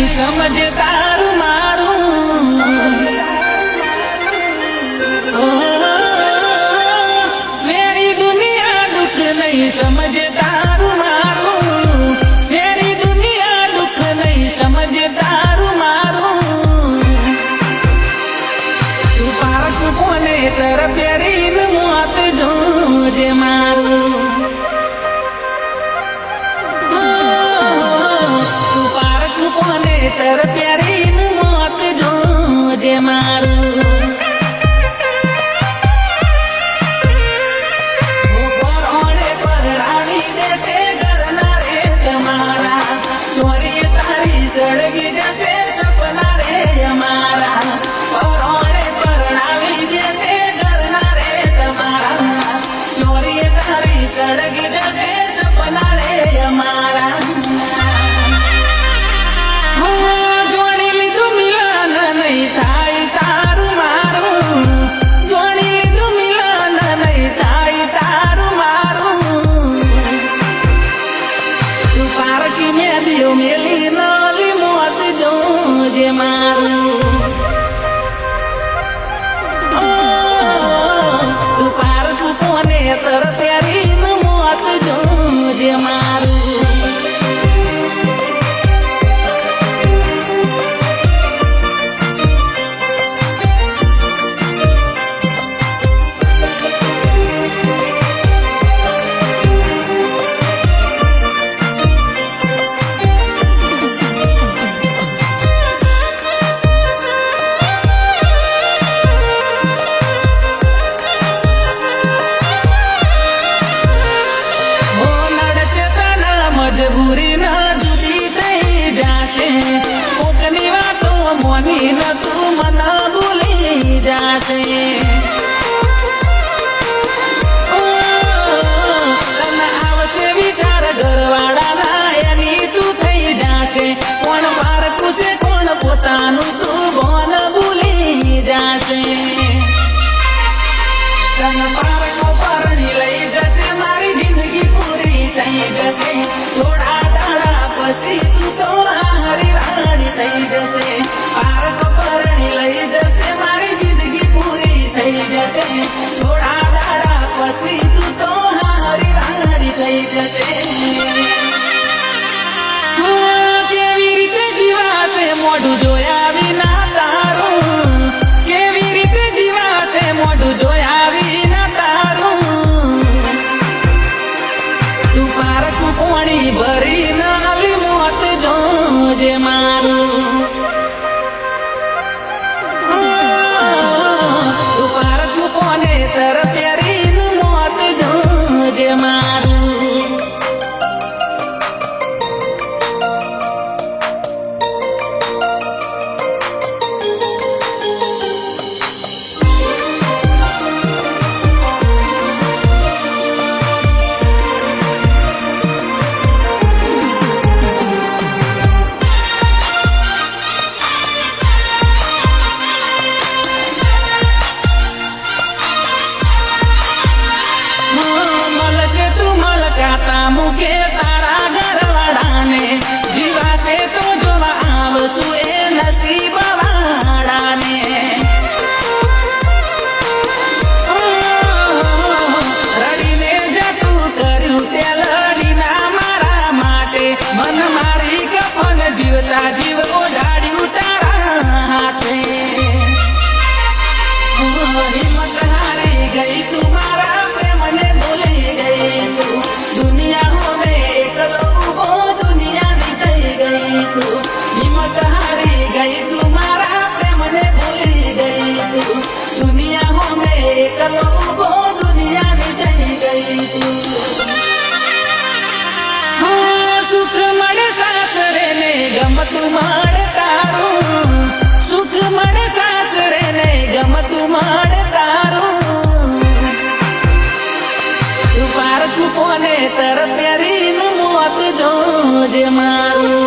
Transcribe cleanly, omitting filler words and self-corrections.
સમજે તારું મારું મેરી દુનિયા દુઃખ નહીં સમજે તારું મારું મેરી દુનિયા દુઃખ નહીં સમજે તારું મારું તું પારક કોને તર પ્યારીન મોત જોજે મારું તર પ્યારીન મોત જોજે મારું પરોણે પરણાવી દેશે ઘરના રે તમારા ચોરી તારી સળગી જશે સપના રે અમારા પરોણે પરણાવી દેશે ઘરના રે તમારા ચોરી તારી સળગી જશે સપના રે અમારા મેલી નાલી મોત જોજે મારું તું પારક કોને તર પ્યારીન મોત જોજે મારું ગમતું મળે તારું સુખ મળે સાસરે ને ગમતું મળે તારું તું પારખું કોને તર પ્યારીનું મોત જોજે મારું